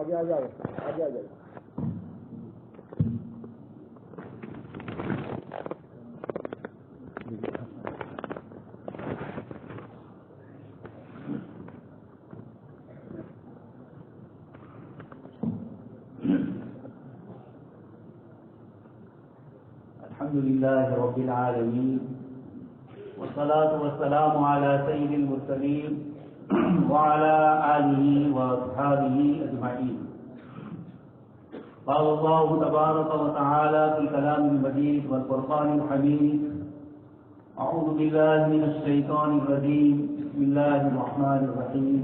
آگے آ جائے الحمد لله رب العالمين والصلاة والسلام على سيد المرسلين وعلى آله وأصحابه أجمعين. قال الله تبارك وتعالى في كلام المجيد والفرقان الحميد: أعوذ بالله من الشيطان الرجيم. بسم الله الرحمن الرحيم.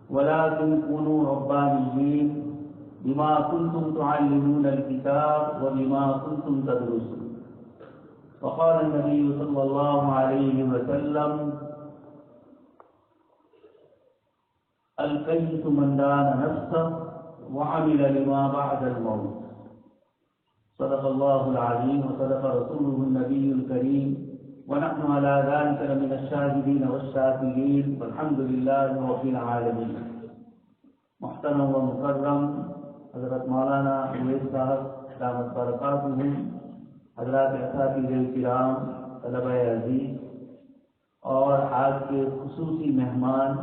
ولكن كونوا ربانيين بما كنتم تعلمون الكتاب وبما كنتم تدرسون. وقال النبي صلى الله عليه وسلم: الكيس من دان نفسه وعمل لما بعد الموت. صدق الله العظيم وصدق رسوله النبي الكريم ونحن على ذلك من الشاهدين والشاكرين والحمد لله رب العالمين. محترم و مکرم حضرت مولانا اویس صاحب دامت برکاتہ، حضرات اساتذہ کرام، طلبہ عزیز اور آج کے خصوصی مہمان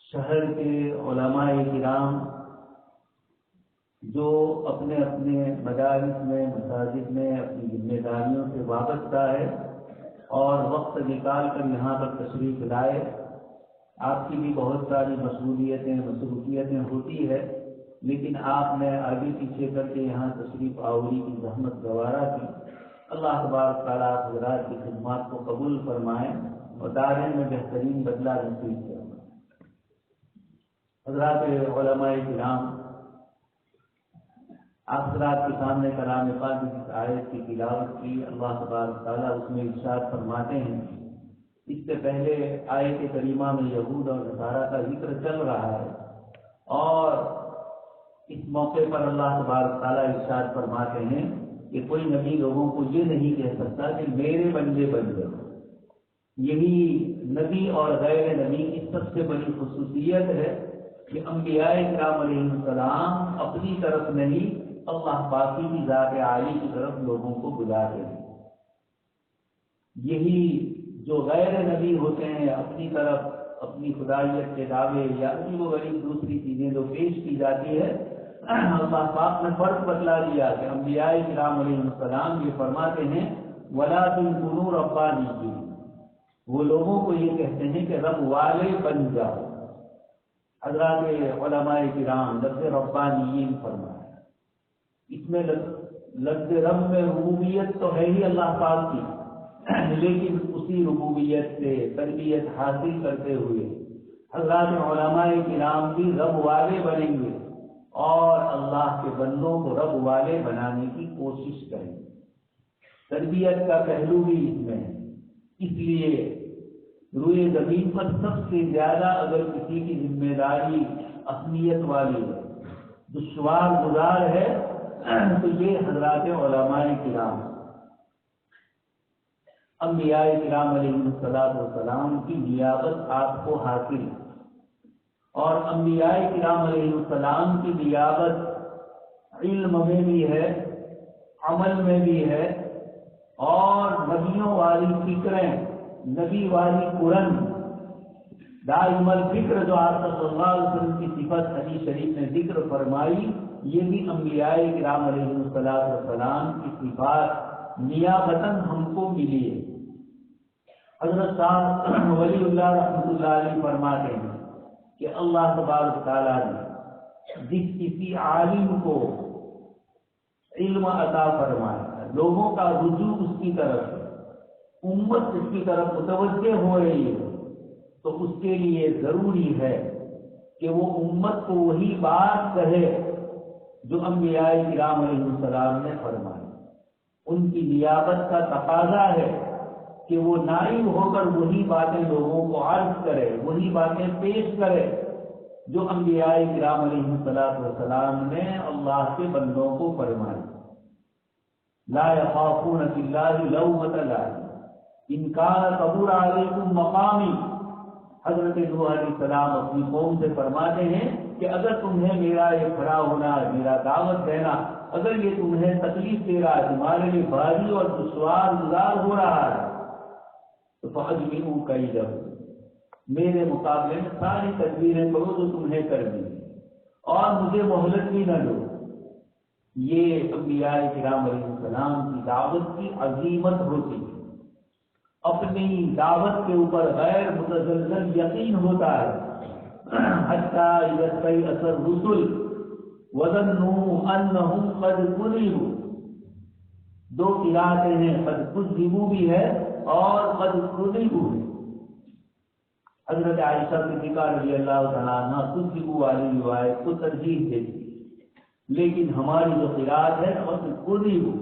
شہر کے علماء کرام جو اپنے اپنے مدارس میں مساجد میں اپنی ذمہ داریوں سے وابستہ ہے اور وقت نکال کر یہاں پر تشریف لائے. آپ کی بھی بہت ساری مصروفیتیں ہوتی ہے، لیکن آپ نے آگے پیچھے کر کے یہاں تشریف آوری کی زحمت گوارا کی. اللہ تبارک تعالیٰ حضرات کی خدمات کو قبول فرمائیں اور دارین میں بہترین بدلہ نصیب فرمائیں. حضرات علماء کرام، آپ حضرات کے سامنے کلام پاک کی اس آیت کی تلاوت کی. اللہ تبارک تعالیٰ اس میں ارشاد فرماتے ہیں. اس سے پہلے آیت کریمہ میں یہود اور نصارہ کا ذکر چل رہا ہے اور اس موقع پر اللہ تبارک تعالیٰ ارشاد فرماتے ہیں کہ کوئی نبی لوگوں کو یہ نہیں کہہ سکتا کہ میرے بندے بن گئے. یہی نبی اور غیر نبی کی سب سے بڑی خصوصیت ہے کہ انبیاء کرام علیہ السلام اپنی طرف نہیں، اللہ باقی کی ذات عالی کی طرف لوگوں کو بلاتے ہیں. یہی جو غیر نبی ہوتے ہیں اپنی طرف اپنی خدائیت کے دعوے یا عجیب و غریب دوسری چیزیں جو پیش کی جاتی ہے، اللہ پاک نے فرق بتلا دیا کہ انبیاء کرام علیہ السلام یہ فرماتے ہیں وَلَٰكِن كُونُوا رَبَّانِيِّينَ. وہ لوگوں کو یہ کہتے ہیں کہ رب والے بن جاؤ. حضرات علماء کرام لفظ ربانیین فرمایا. اس میں لفظ رب میں ربوبیت تو ہے ہی اللہ پاک کی، لیکن اسی ربوبیت سے تربیت حاصل کرتے ہوئے حضرات علماء کرام بھی رب والے بنیں گے اور اللہ کے بندوں کو رب والے بنانے کی کوشش کریں. تربیت کا پہلو بھی اس میں ہے. اس لیے روئے زمین پر سب سے زیادہ اگر کسی کی ذمہ داری اہمیت والی ہے، دشوار گزار ہے، تو یہ حضرات علماء کرام. انبیاء کرام علیہ السلام کی نیابت آپ کو حاصل ہے اور انبیاء کرام علیہ السلام کی نیابت علم میں بھی ہے، عمل میں بھی ہے اور نبیوں والی فکریں، نبی والی قرآن دائم الفکر جو آپ صلی اللہ علیہ وسلم کی صفت حدیث شریف نے ذکر فرمائی، یہ بھی انبیاء کرام علیہ السلام کی صفات نیابتاً ہم کو ملی ہے. حضرت صاحب ولی اللہ رحمۃ اللہ علیہ فرماتے ہیں کہ اللہ تبارک تعالیٰ نے جس کسی عالم کو علم عطا فرمایا، لوگوں کا رجوع اس کی طرف ہے، امت اس کی طرف متوجہ ہو رہی ہے، تو اس کے لیے ضروری ہے کہ وہ امت کو وہی بات کہے جو انبیاء کرام علیہ السلام نے فرمائی. ان کی نیابت کا تقاضا ہے کہ وہ نائب ہو کر وہی باتیں لوگوں کو عرض کرے، وہی باتیں پیش کرے جو انبیاء کرام علیہ السلام نے اللہ کے بندوں کو فرمائی. لا يخافون فی اللہ لومۃ لائم ان کان کبر علیکم مقامی. حضرت نوح علیہ السلام اپنی قوم سے فرماتے ہیں کہ اگر تمہیں میرا یہ کھڑا ہونا، میرا دعوت دینا، اگر یہ تمہیں تکلیف دے رہا ہے، تمہارے لیے بھاری اور دشوار گزار ہو رہا ہے، تو فاجمعوا کیدکم، میرے مقابلے میں ساری تدبیریں کرو جو تمہیں کرنی اور مجھے مہلت بھی نہ دو. یہ انبیاء کرام علیہ السلام کی دعوت کی عظیمت ہوتی ہے. اپنی دعوت کے اوپر غیر متزلزل یقین ہوتا ہے. حتیٰ اذا استيأس الرسل وظنوا انهم قد كذبوا. دو قراءتیں ہیں، قد كذبوا بھی ہے اور قد كذبوا ہے. حضرت عائشہ صدیقہ رضی اللہ تعالیٰ عنہ كذبوا والی روایت کو ترجیح دیتی، لیکن ہماری جو قراءت ہے قد كذبوا.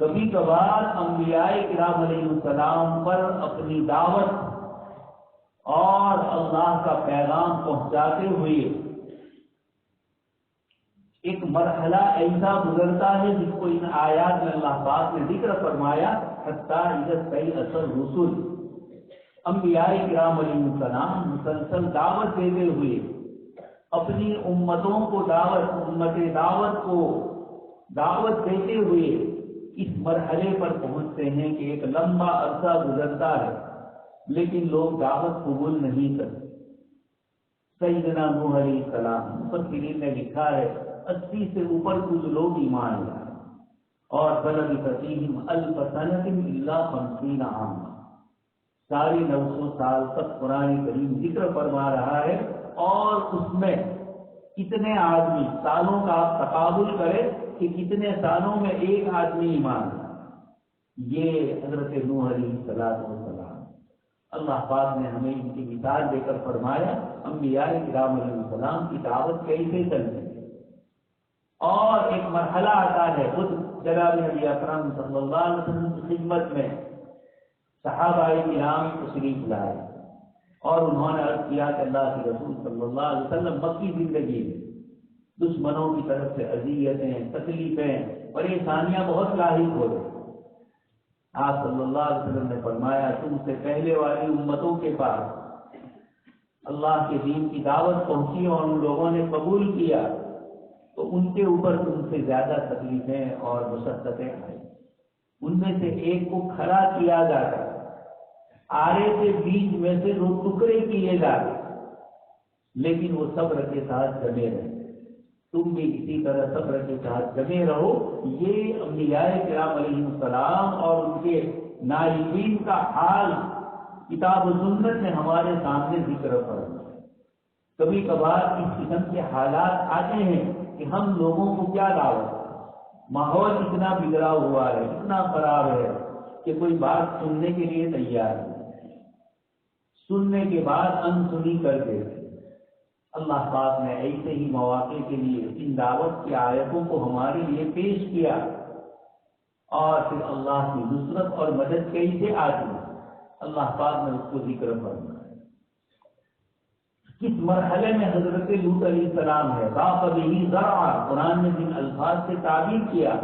کبھی کبھار انبیاء کرام علیہ السلام پر اپنی دعوت اور اللہ کا پیغام پہنچاتے ہوئے ایک مرحلہ ایسا گزرتا ہے جس کو ان آیات میں اللہ پاک نے ذکر فرمایا، حتیٰ اذا استيأس الرسل. انبیاء کرام علیہ السلام مسلسل دعوت دیتے ہوئے اپنی امتوں کو امت دعوت کو دعوت دیتے ہوئے اس مرحلے پر پہنچتے ہیں کہ ایک لمبا عرصہ گزرتا ہے لیکن لوگ دعوت قبول نہیں کرتے. سیدنا نوح علیہ السلام مفسرین نے لکھا ہے 80 سے اوپر کچھ لوگ ایمان لائے اور فلبث فیہم 1000 سنۃ الا 50 عاما. ساری 900 سال تک قرآن کریم ذکر فرما رہا ہے اور اس میں کتنے آدمی، سالوں کا آپ تقابل کریں کہ کتنے سالوں میں ایک آدمی ایمان لایا. یہ حضرت نوح علیہ السلام اللہ پاک نے ہمیں ان کی مثال دے کر فرمایا انبیاء کرام علیہ السلام کی دعوت کیسے چلتی ہے. اور ایک مرحلہ آتا ہے، خود جناب نبی اکرم صلی اللہ علیہ وسلم کی خدمت میں صحابہ کرام تشریف لائے اور انہوں نے عرض کیا کہ اللہ کے رسول صلی اللہ علیہ وسلم مکی زندگی میں دشمنوں کی طرف سے اذیتیں، تکلیفیں، پریشانیاں بہت لاحق ہو رہی. آپ صلی اللہ علیہ وسلم نے فرمایا تم سے پہلے والی امتوں کے پاس اللہ کے دین کی دعوت پہنچی اور ان لوگوں نے قبول کیا تو ان کے اوپر تم سے زیادہ تکلیفیں اور مشقتیں آئی. ان میں سے ایک کو کھڑا کیا جاتا، آرے کے بیچ میں سے 2 ٹکڑے کیے جاتے، لیکن وہ صبر کے ساتھ جمے رہے. تم بھی اسی طرح صبر کے ساتھ جمے رہو. یہ انبیاء کرام علیہ السلام اور ان کے نائبین کا حال کتاب و سنت میں ہمارے سامنے ذکر فرمایا ہے. کبھی کبھار اس قسم کے حالات آتے ہیں کہ ہم لوگوں کو کیا دعوت، ماحول اتنا بگڑا ہوا ہے، اتنا خراب ہے کہ کوئی بات سننے کے لیے تیار نہیں، سننے کے بعد انسنی کر دیتے. اللہ پاک نے ایسے ہی مواقع کے لیے ان دعوت کی آیتوں کو ہمارے لیے پیش کیا اور پھر اللہ کی نصرت اور مدد کیسے آتی اللہ پاک نے اس کو ذکر فرمایا. کس مرحلے میں حضرت لوط علیہ السلام ہے، ضاق بہ ذرعا، قرآن نے جن الفاظ سے تعبیر کیا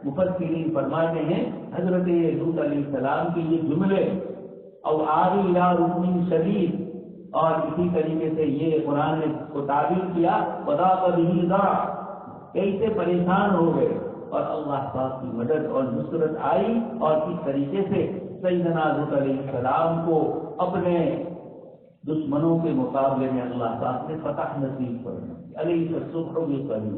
مفسرین فرماتے ہیں حضرت لوط علیہ السلام کے یہ جملے او آوی الی رکن شدید، اور اسی طریقے سے یہ قرآن نے کو تعبیر کیا وضاق بہ ذرعا، کیسے پریشان ہو گئے اور اللہ پاک کی مدد اور نصرت آئی اور کس طریقے سے سیدنا لوط علیہ السلام کو اپنے دشمنوں کے مقابلے میں اللہ پاک نے فتح نصیب فرمائی. علیہ الصبح بقریب،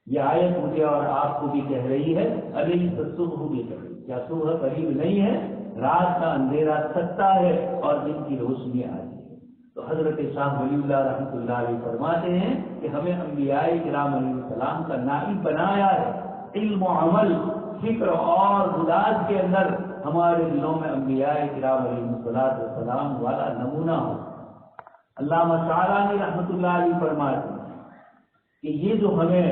یہ آیت مجھے اور آپ کو بھی کہہ رہی ہے علیہ الصبح بقریب. کیا صبح قریب نہیں ہے؟ رات کا اندھیرا سکتا ہے اور دن کی روشنی آ رہی ہے. تو حضرت شاہ ولی اللہ رحمۃ اللہ علیہ فرماتے ہیں کہ ہمیں انبیاء کرام علیہ السلام کا نائب بنایا ہے. علم و عمل، فکر اور گداز کے اندر ہمارے دلوں میں انبیاء کرام علیہ السلام والا نمونہ ہو. علامہ شعرانی رحمۃ اللہ علیہ فرماتے ہیں کہ یہ جو ہمیں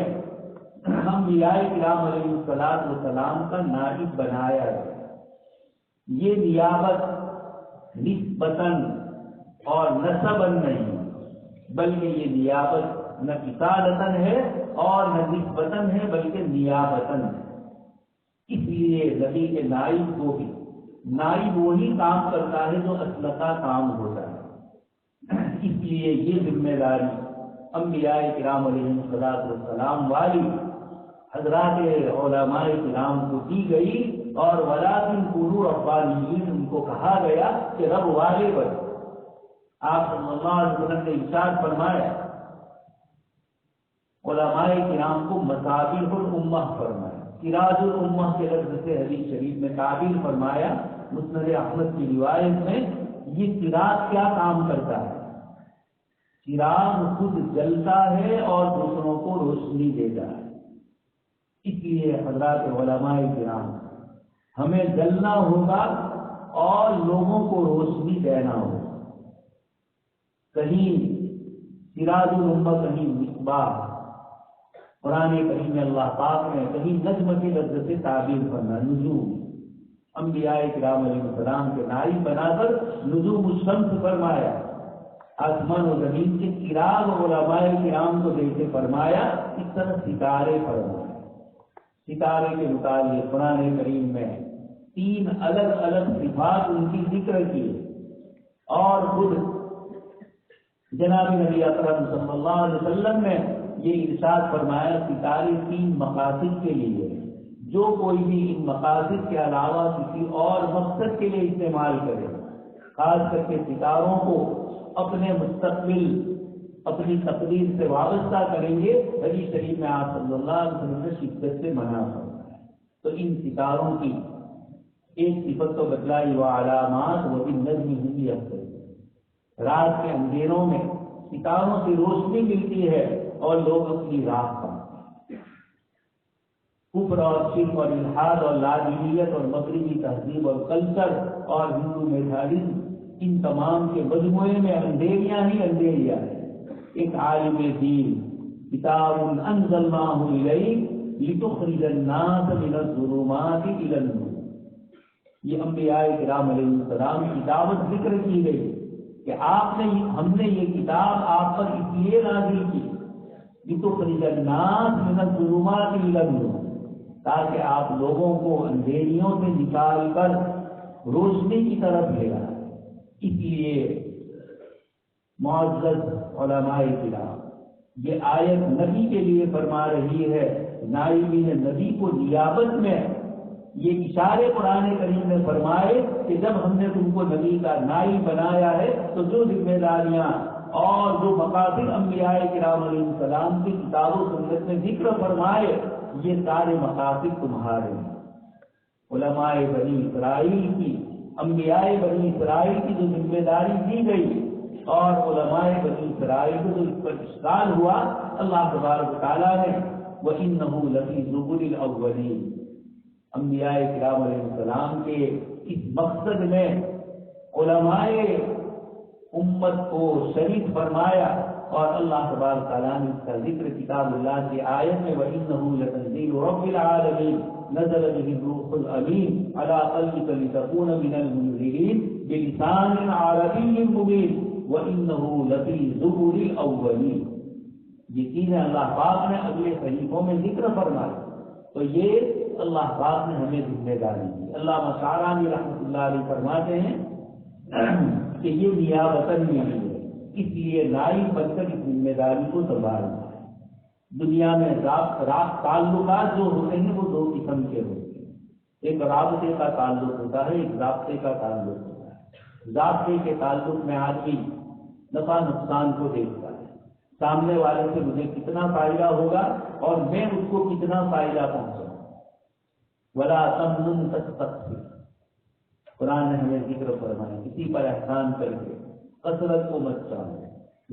انبیاء کرام علیہ السلام کا نائب بنایا ہے، یہ نیابت نسبتاً اور نسباً نہیں، بلکہ یہ نیابت نہ اصالتاً ہے اور نہ نسبتاً ہے، بلکہ نیابتاً ہے۔ اس لیے نبی کے نائب کو بھی نائب وہی کام کرتا ہے جو اسلحہ کام ہوتا ہے۔ اس لیے یہ ذمہ داری انبیاء کرام علیہ السلام والی حضرات علماء کرام کو دی گئی، اور ولیکن کونوا ربانیین ان کو کہا گیا کہ رب والے پر آپ صلی اللہ علیہ وسلم نے ارشاد فرمایا، علماء کرام کو مصابیح الامہ فرمایا، سراج الامہ کے لفظ سے حدیث شریف میں تعبیر فرمایا۔ مسند احمد کی روایت میں یہ چراغ کیا کام کرتا ہے؟ چراغ خود جلتا ہے اور دوسروں کو روشنی دیتا ہے۔ اس لیے حضرات علماء کرام ہمیں جلنا ہوگا اور لوگوں کو روشنی دینا ہوگا۔ کہیں سراج الامہ، کہیں مصباح، قرآن کریم میں اللہ پاک نے کہیں نجم کے لفظ سے تعبیر کرنا، نجوم، انبیاء کرام علیہ السلام کے نائب بنا کر نجوم الشمس فرمایا، آسمان و زمین کے چراغ علماء کرام کو دے کے فرمایا، اس طرح ستارے فرمایا۔ ستارے کے متعلق قرآن کریم میں 3 الگ الگ صفات ان کی ذکر کی، اور خود جناب نبی اکرم صلی اللہ علیہ وسلم نے یہ ارشاد فرمایا، ستارے 3 مقاصد کے لیے، جو کوئی بھی ان مقاصد کے علاوہ کسی اور مقصد کے لیے استعمال کرے، خاص کر کے ستاروں کو اپنے مستقبل، اپنی تقدیر سے وابستہ کریں گے، حدیث شریف میں آپ صلی اللہ علیہ وسلم نے شدت سے منع فرمایا ہے۔ تو ان ستاروں کی ایک صفت تو بتلائی، وعلامات وبالنجم هم يهتدون، رات کے اندھیروں میں ستاروں سے روشنی ملتی ہے اور لوگ اپنی راہ پاتے ہیں۔ کفر اور شرک اور الحاد اور لادینیت اور مغربی تہذیب اور کلچر اور ہندو میتھالزم، ان تمام کے مجموعے میں اندھیریاں ہی اندھیریاں ہیں۔ ایک عالم دین، کتاب انزلناہ الیک لتخرج الناس من الظلمات الی النور، یہ انبیاء کرام علیہ السلام کی دعوت ذکر کی گئی کہ ہم نے یہ کتاب آپ پر اس لیے نازل کی لتخرج الناس من الظلمات الی النور، تاکہ آپ لوگوں کو اندھیریوں سے نکال کر روشنی کی طرف لے آئے۔ اس لیے معزز علماء کرام یہ آیت نبی کے لیے فرما رہی ہے، نائبین نبی کو نیابت میں یہ اشارے قرآن کریم میں فرمائے کہ جب ہم نے تم کو نبی کا نائب بنایا ہے تو جو ذمہ داریاں اور جو مقاصد انبیاء کرام علیہ السلام کی کتاب و سنت میں ذکر فرمائے، یہ سارے مقاصد تمہارے ہیں۔ علماء بنی اسرائیل کی، انبیاء بنی اسرائیل کی جو ذمہ داری دی گئی اور علماء بنی اسرائیل کو جو اس پر اشکال ہوا، اللہ تبارک و تعالیٰ نے وَإِنَّهُ لَفِي زُبُرِ الْأَوَّلِينَ، انبیاء کرام علیہ السلام کے اس مقصد میں علماء امت کو شریک فرمایا، اور اللہ تبارک تعالیٰ نے اس کا ذکر کتاب اللہ کی آیت میں وَإِنَّهُ لَتَنزِيلُ رَبِّ الْعَالَمِينَ نزل به الروح الامین على قلبك لتكون من المنذرین بلسان عربی مبین وانه لفی زبر الاولین۔ یقینا اللہ پاک نے اگلے صحیفوں میں ذکر فرمایا، تو یہ اللہ پاک نے ہمیں ذمہ داری دی۔ علامہ شعرانی رحمۃ اللہ علیہ فرماتے ہیں کہ یہ نیابتاً ملی ہے، اس لیے نائب بن کر اس ذمہ داری کو سنبھالنا ہے۔ دنیا میں تعلقات جو ہوتے ہیں وہ 2 قسم کے ہوتے ہیں، ایک رابطے کا تعلق ہوتا ہے، ایک ضابطے کا تعلق ہوتا ہے۔ ضابطے کے تعلق میں آدمی نفع نقصان کو دیکھتا ہے، سامنے والے سے مجھے کتنا فائدہ ہوگا اور میں اس کو کتنا فائدہ پہنچاؤں۔ ولا تمنن تستكثر، قرآن نے ہمیں ذکر فرمایا، کسی پر احسان کر کے کثرت کو مت چاہو،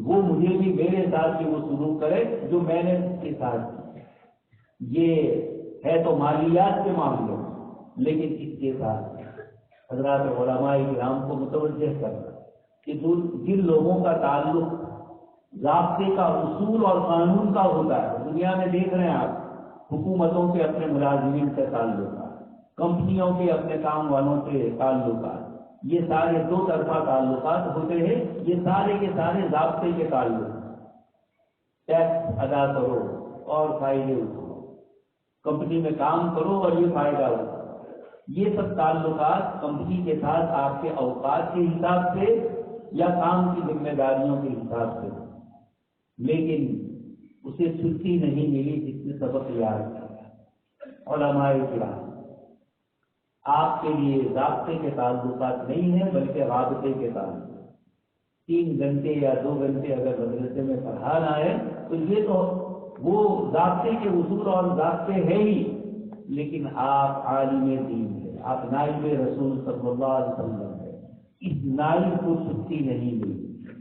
وہ مجھے بھی میرے ساتھ ہی وہ سلوک کرے جو میں نے اس کے ساتھ کیا۔ یہ ہے تو مالیات کے معاملے میں، لیکن اس کے ساتھ حضرات علماء کرام کو متوجہ کرنا کہ جن لوگوں کا تعلق ضابطے کا، اصول اور قانون کا ہوتا ہے، دنیا میں دیکھ رہے ہیں آپ، حکومتوں کے اپنے ملازمین سے تعلقات، کمپنیوں کے اپنے کام والوں سے تعلقات، یہ سارے 2 طرفہ تعلقات ہوتے ہیں، یہ سارے کے سارے ضابطے کے تعلق، ٹیکس ادا کرو اور فائدے اٹھاؤ، کمپنی میں کام کرو اور یہ فائدہ اٹھاؤ۔ یہ سب تعلقات کمپنی کے ساتھ آپ کے اوقات کے حساب سے یا کام کی ذمہ داریوں کے حساب سے، لیکن اسے چھٹی نہیں ملی جس نے سبق یاد کیا۔ علماء کرام آپ کے لیے ضابطے کے تعلقات نہیں ہیں بلکہ رابطے کے تعلق۔ 3 گھنٹے یا 2 گھنٹے اگر مدرسے میں پڑھانا ہے تو یہ تو وہ ضابطے کے اصول اور ضابطے ہے ہی، لیکن آپ عالم دین ہیں، آپ نائب رسول صلی اللہ علیہ وسلم ہے، اس نائب کو چھٹی نہیں ملی،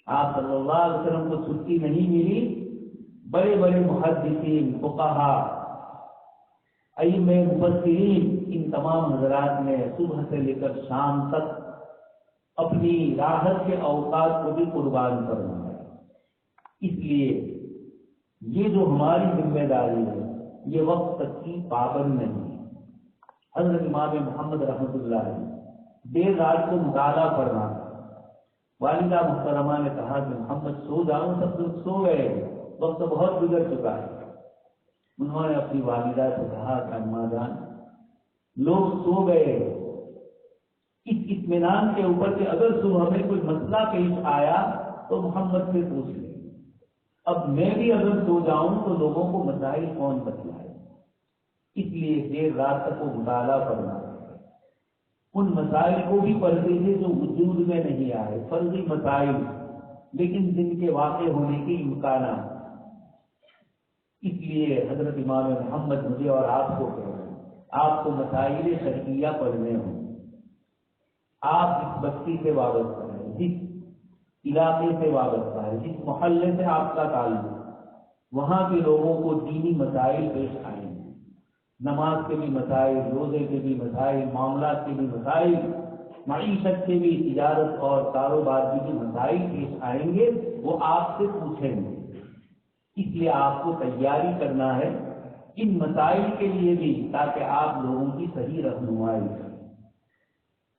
آپ صلی اللہ علیہ وسلم کو چھٹی نہیں ملی۔ بڑے بڑے محدثین، فقہاء، ائمہ مفسرین، ان تمام حضرات نے صبح سے لے کر شام تک اپنی راحت کے اوقات کو بھی قربان کرنا ہے۔ اس لیے یہ جو ہماری ذمہ داری ہے یہ وقت تک کی پابند نہیں ہے۔ حضرت امام محمد رحمۃ اللہ علیہ دیر رات کو مطالعہ پڑھنا، والدہ محترمہ نے کہا کہ محمد سو جاؤں، سب لوگ سو گئے، وقت بہت گزر چکا ہے۔ انہوں نے اپنی والدہ سے کہا کہ اماں جان لوگ سو گئے، اس اطمینان کے اوپر کہ اگر صبح میں کوئی مسئلہ پیش آیا تو محمد سے پوچھ لیں، اب میں بھی اگر سو جاؤں تو لوگوں کو مسائل کون بتلائے؟ اس لیے دیر رات تک وہ مطالعہ پڑھنا، ان مسائل کو بھی پڑھتے تھے جو وجود میں نہیں آئے، فرضی مسائل لیکن جن کے واقع ہونے کے امکانات۔ اس لیے حضرت امام محمد مجھے اور آپ کو کہہ رہے ہیں، آپ کو مسائل شرعیہ پڑھنے ہوں، آپ جس بستی سے وابستہ ہیں، جس علاقے سے وابستہ ہے، جس محلے سے آپ کا تعلق، وہاں کے لوگوں کو دینی مسائل پیش آئیں گے، نماز کے بھی مسائل، روزے کے بھی مسائل، معاملات کے بھی مسائل، معیشت کے بھی، تجارت اور کاروبار کے بھی مسائل پیش آئیں گے، وہ آپ سے پوچھیں گے۔ اس لیے آپ کو تیاری کرنا ہے ان مسائل کے لیے بھی، تاکہ آپ لوگوں کی صحیح رہنمائی کریں۔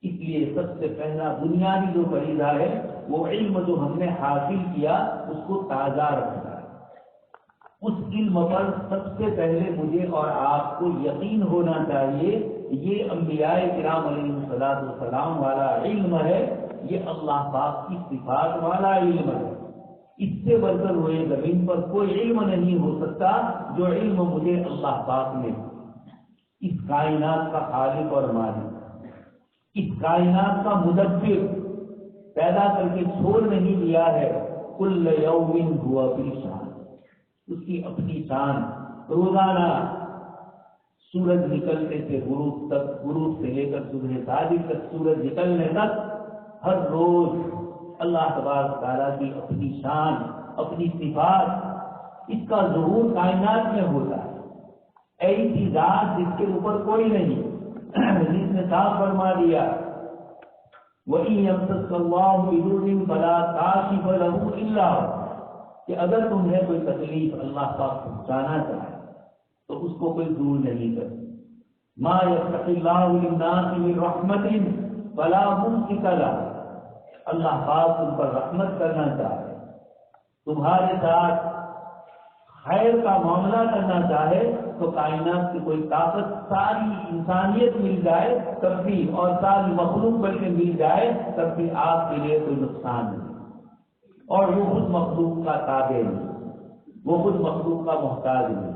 اس لیے سب سے پہلا بنیادی جو فریضہ ہے وہ علم جو ہم نے حاصل کیا اس کو تازہ رکھنا ہے۔ اس علم پر سب سے پہلے مجھے اور آپ کو یقین ہونا چاہیے، یہ انبیاء کرام علیہ الصلوۃ والسلام والا علم ہے، یہ اللہ پاک کی صفات والا علم ہے۔ اس سے بڑھ کر ہوئے زمین پر کوئی علم نہیں ہو سکتا جو علم مجھے اللہ پاک نے، اس کائنات کا خالق اور مالک، اس کائنات کا مدبر پیدا کر کے چھوڑ نہیں دیا ہے۔ کل یوم ہوا فی شان، اس کی اپنی شان۔ روزانہ سورج نکلنے سے غروب تک، غروب سے لے کر صبح صادق تک، سورج نکلنے تک ہر روز اللہ تبارک تعالیٰ کی اپنی شان، اپنی صفات، اس کا ظہور کائنات میں ہوتا ہے۔ ایسی ذات جس کے اوپر کوئی نہیں، جس نے صاف فرما دیا وَإِن يَمْسَسْكَ اللَّهُ بِضُرٍّ فَلَا كَاشِفَ لَهُ إِلَّا هُوَ، کہ اگر تمہیں کوئی تکلیف اللہ پاک پہنچانا چاہے تو اس کو کوئی دور نہیں کر سکتا۔ مَا يَفْتَحِ اللَّهُ لِلنَّاسِ مِن رَحْمَةٍ فَلَا مُمْسِكَ لَهَا، اللہ پاک تم پر رحمت کرنا چاہے، تمہارے ساتھ خیر کا معاملہ کرنا چاہے تو کائنات کی کوئی طاقت، ساری انسانیت مل جائے تب بھی، اور ساری مخلوق بلکہ مل جائے تب بھی آپ کے لیے کوئی نقصان نہیں، اور وہ خود مخلوق کا تابع نہیں، وہ خود مخلوق کا محتاج نہیں۔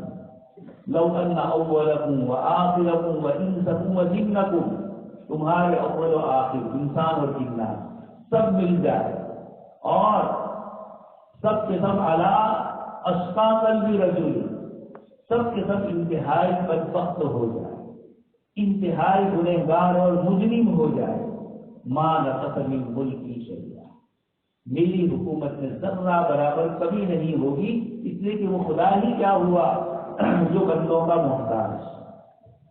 لو ان اولکم وآخرکم وانسکم وجنکم، تمہارے اول و آخر انسان اور جنات سب مل جائے اور سب کے سب علی اشقا قلب رجل، سب کے سب انتہائی بدبخت ہو جائے، انتہائی گنہگار اور مجرم ہو جائے، ما نقص من ملکی شیئا، میری حکومت میں ذرہ برابر کبھی نہیں ہوگی، اس لیے کہ وہ خدا ہی کیا ہوا جو بندوں کا محتاج،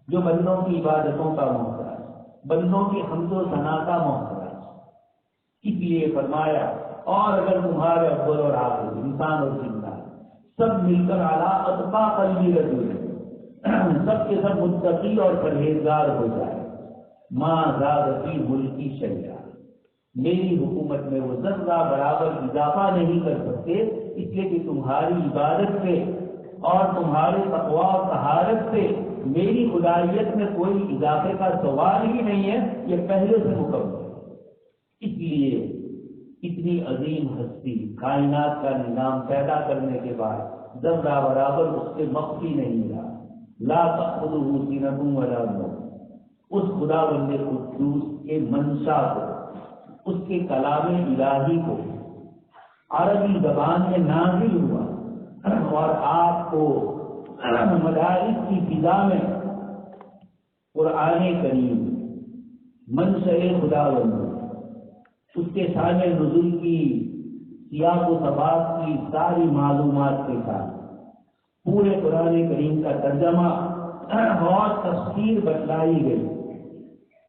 جو بندوں کی عبادتوں کا محتاج، بندوں کی حمد و ثنا کا محتاج۔ اس لیے فرمایا اور اگر تمہارے اول اور آخر انسان اور جنات سب مل کر اعلیٰ اتقا قلبی رجل، سب کے سب متقی اور پرہیزگار ہو جائے، ما زاد فی ملکی شیئا، میری حکومت میں وہ ذرہ برابر اضافہ نہیں کر سکتے، اس لیے کہ تمہاری عبادت سے اور تمہارے تقویٰ و طہارت سے میری خدائیت میں کوئی اضافے کا سوال ہی نہیں ہے، یہ پہلے سے مکمل ہے۔ اس لیے اتنی عظیم ہستی کائنات کا نظام پیدا کرنے کے بعد ذرہ برابر اس سے مخفی نہیں رہا، لا تأخذہ سنۃ ولا نوم، اس خدا بند قدوس کے منشا کو، اس کے کلام الہی کو عربی زبان میں نازل ہوا اور آپ کو مدارس کی فضا میں قرآن کریم منشأ خدا بند، اس کے شان نزول کی سیاق و سباق کی ساری معلومات کے ساتھ پورے قرآن کریم کا ترجمہ اور تفسیر بتلائی گئی،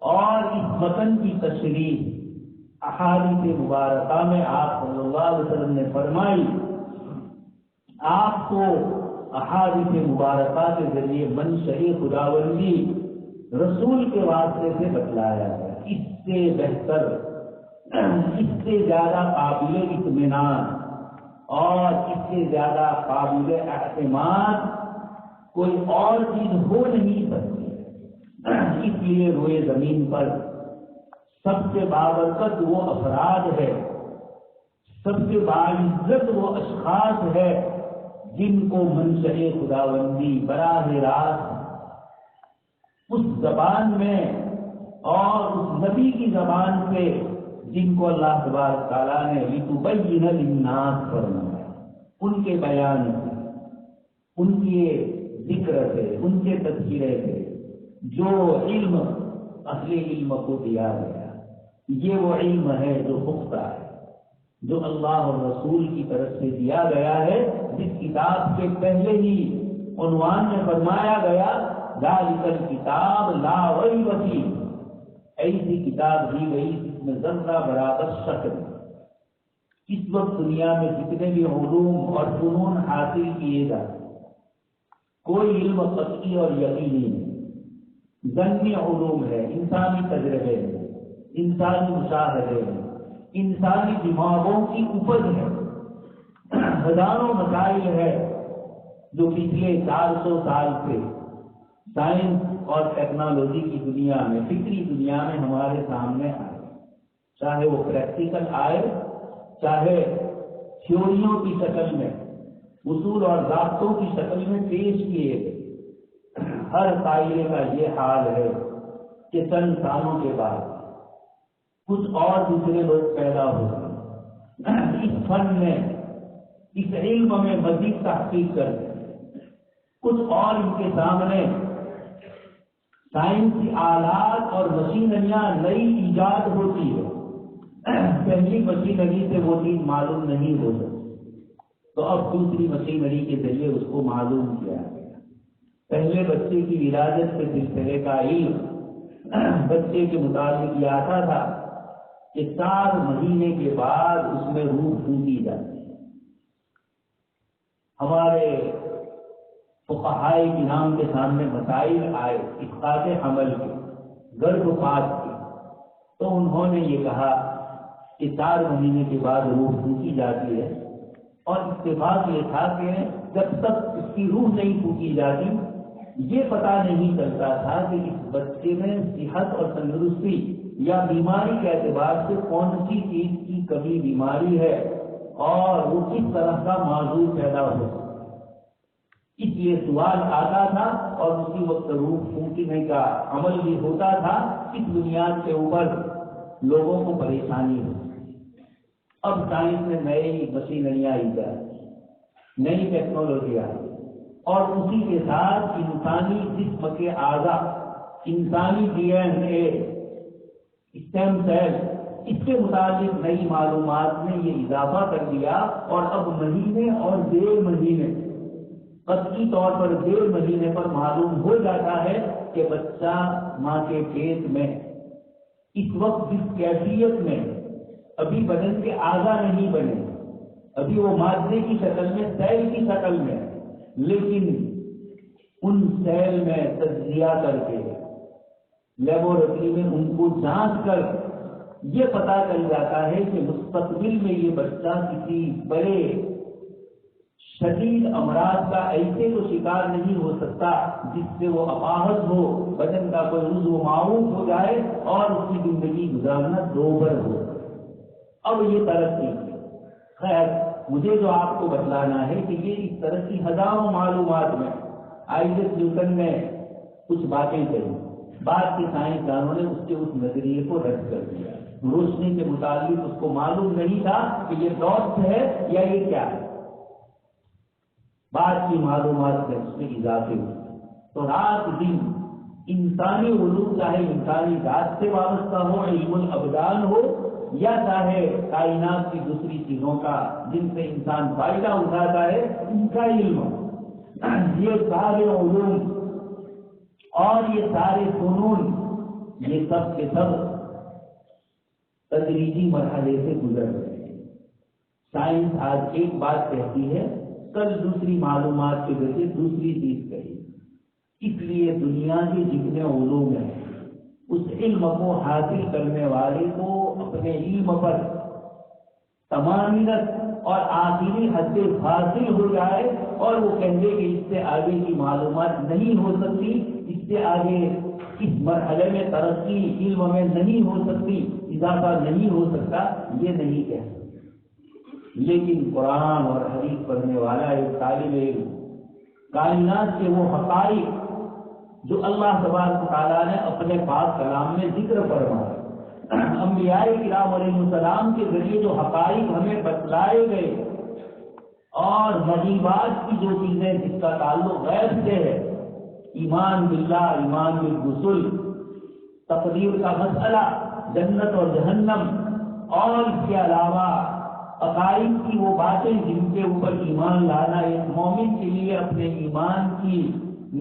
اور اس متن کی تشریح احادیث مبارکہ میں آپ صلی اللہ علیہ وسلم نے فرمائی۔ آپ کو احادیث مبارکہ کے ذریعے منشأ خداوندی رسول کے واسطے سے بتلایا ہے۔ اس سے بہتر، اس سے زیادہ قابل اطمینان اور اس سے زیادہ قابل اعتماد کوئی اور چیز ہو نہیں سکتی۔ اس لیے روئے زمین پر سب سے بابرکت وہ افراد ہے، سب سے باعزت وہ اشخاص ہے جن کو منشأ خداوندی براہ راست اس زبان میں اور اس نبی کی زبان سے، جن کو اللہ تبارک تعالیٰ نے لِتُبَيِّنَ لِلنَّاسِ فرمایا، ان کے بیان سے، ان کے ذکر سے، ان کے تذکرے سے جو علم اصل علم کو دیا گیا، یہ وہ علم ہے جو پختہ ہے، جو اللہ اور رسول کی طرف سے دیا گیا ہے، جس کتاب کے پہلے ہی عنوان میں فرمایا گیا ذَلِكَ الْكِتَابُ لَا رَيْبَ فِيهِ، ایسی کتاب دی گئی جس میں ذرہ برابر شک نہیں۔ اس وقت دنیا میں جتنے بھی علوم اور فنون حاصل کیے جاتے کوئی علم قطعی اور یقینی نہیں، ظنی علوم ہے، انسانی تجربے ہے، انسانی مشاہدے ہے، انسانی دماغوں کی اپج ہے۔ ہزاروں مسائل ہے جو پچھلے 400 سال سے سائنس اور ٹیکنالوجی کی دنیا میں، فکری دنیا میں ہمارے سامنے آئے، چاہے وہ پریکٹیکل آئے، چاہے تھیوریوں کی شکل میں، اصول اور ضابطوں کی شکل میں پیش کیے گئے۔ ہر قائلے کا یہ حال ہے کہ چند سالوں کے بعد کچھ اور دوسرے لوگ پیدا ہو گئے، اس فن میں، اس علم میں مزید تحقیق کر کچھ اور ان کے سامنے سائنسی آلات اور مشینریاں نئی ایجاد ہوتی ہے، پہلی مشینری سے وہ چیز معلوم نہیں ہو سکتی، تو اب دوسری مشینری کے ذریعے اس کو معلوم کیا گیا۔ پہلے بچے کی ولادت کے سلسلے کا علم بچے کے متعلق یہ آتا تھا کہ 4 مہینے کے بعد اس میں روح پھونکی جاتی ہے۔ ہمارے فقہائے کرام کے سامنے مسائل آئے اسقاط حمل کے، گربھپات کے، تو انہوں نے یہ کہا کہ 4 مہینے کے بعد روح پھونکی جاتی ہے، اور اتفاق یہ تھا کہ جب تک اس کی روح نہیں پھونکی جاتی یہ پتہ نہیں چلتا تھا کہ اس بچے میں صحت اور تندرستی یا بیماری کے اعتبار سے کون سی چیز کی کمی بیماری ہے اور وہ کس طرح کا معذور پیدا ہو۔ اس لیے سوال آتا تھا اور اسی وقت روح پھونکنے کا عمل بھی ہوتا تھا۔ اس بنیاد کے اوپر لوگوں کو پریشانی ہوتی۔ اب سائنس میں نئی مشینریاں ایجاد، نئی ٹیکنالوجی آئی، اور اسی کے ساتھ انسانی جسم کے اعضاء، انسانی ڈی این اے، اسٹیم سیل، اس کے متعلق نئی معلومات نے یہ اضافہ کر دیا، اور اب مہینے اور 1.5 مہینے، قطعی طور پر 1.5 مہینے پر معلوم ہو جاتا ہے کہ بچہ ماں کے پیٹ میں اس وقت جس کیفیت میں، ابھی بدن کے اعضاء نہیں بنے، ابھی وہ مادے کی شکل میں، سیل کی شکل میں، لیکن ان سیل میں تجزیہ کر کے لیبورٹری میں ان کو جانچ کر یہ پتا چل جاتا ہے کہ مستقبل میں یہ بچہ کسی بڑے شدید امراض کا ایسے تو شکار نہیں ہو سکتا جس سے وہ اپاہج ہو، بدن کا کوئی عضو معوق ہو جائے اور اس کی زندگی گزارنا دوبر ہو۔ اب یہ ترقی، خیر مجھے جو آپ کو بتلانا ہے کہ یہ اس طرح کی ہزاروں معلومات میں آئزیک نیوٹن نے کچھ باتیں کہی، بعد کے سائنسدانوں نے اس کے اس نظریے کو رد کر دیا۔ روشنی کے متعلق اس کو معلوم نہیں تھا کہ یہ ڈاٹس ہے یا یہ کیا ہے، بعد کی معلومات میں اس میں اضافے ہوئے۔ تو رات دن انسانی علوم چاہے انسانی ذات سے وابستہ ہو، علم الابدان ہو، یا چاہے کائنات کی دوسری چیزوں کا جن سے انسان فائدہ اٹھاتا ہے ان کا علم، یہ سارے علوم اور یہ سارے فنون یہ سب کے سب تدریجی مرحلے سے گزر رہے ہیں۔ سائنس آج ایک بات کہتی ہے، کل دوسری معلومات کے ذریعے دوسری چیز کہی، اس لیے دنیا کے جتنے علوم ہیں اس علم کو حاصل کرنے والے کو اپنے علم پر تمامیت اور آخری حد حاصل ہو جائے اور وہ کہہ دے کہ اس سے آگے کی معلومات نہیں ہو سکتی، اس سے آگے اس مرحلے میں ترقی علم میں نہیں ہو سکتی، اضافہ نہیں ہو سکتا، یہ نہیں کہہ سکتا۔ لیکن قرآن اور حدیث پڑھنے والا ایک طالب علم کائنات کے وہ حقائق جو اللہ تبارک و تعالیٰ نے اپنے پاک کلام میں ذکر فرمایا، انبیاء کرام علیہ السلام کے ذریعے جو حقائق ہمیں بتلائے گئے اور غیبات کی جو چیزیں جس کا تعلق غیب سے ہے، ایمان باللہ، ایمان بالرسل، تقدیر کا مسئلہ، جنت اور جہنم، اور اس کے علاوہ عقائد کی وہ باتیں جن کے اوپر ایمان لانا ایک مومن کے لیے اپنے ایمان کی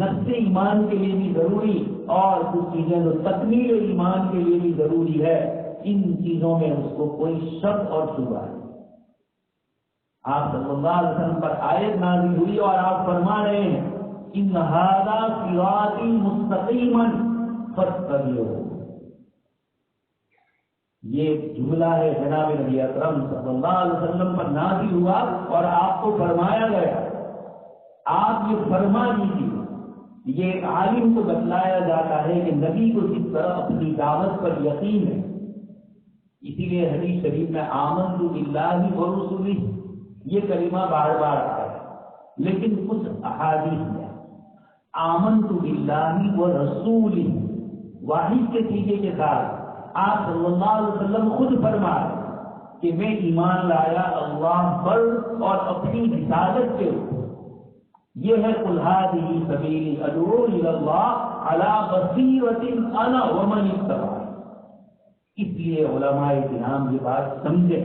نفس ایمان کے لیے بھی ضروری اور کچھ چیزیں جو تکمیل ایمان کے لیے بھی ضروری ہے، ان چیزوں میں اس کو کوئی شک اور شبہ نہیں۔ آپ صلی اللہ علیہ وسلم پر آیت نازل ہوئی اور آپ فرما رہے ہیں ان ھذا صراطی مستقیما فاتبعوہ، یہ جملہ ہے جناب نبی اکرم صلی اللہ علیہ وسلم پر نازل ہوا اور آپ کو فرمایا گیا، آپ یہ فرما دیجیے۔ یہ ایک عالم کو بتلایا جاتا ہے کہ نبی کو کس طرح اپنی دعوت پر یقین ہے، اسی لیے حدیث شریف میں آمنت باللہ ورسولہ یہ کلمہ بار بار آتا ہے، لیکن کچھ احادیث میں آمنت باللہ ورسولہ واحد کے سیغے کے ساتھ آپ صلی اللہ علیہ وسلم خود فرمائے کہ میں ایمان لایا اللہ پر اور اپنی رسالت کے اوپر، یہ ہے قل ھذہ سبیلی ادعو الی اللہ علی بصیرۃ انا ومن اتبعنی۔ اس لیے علماء کرام یہ بات سمجھے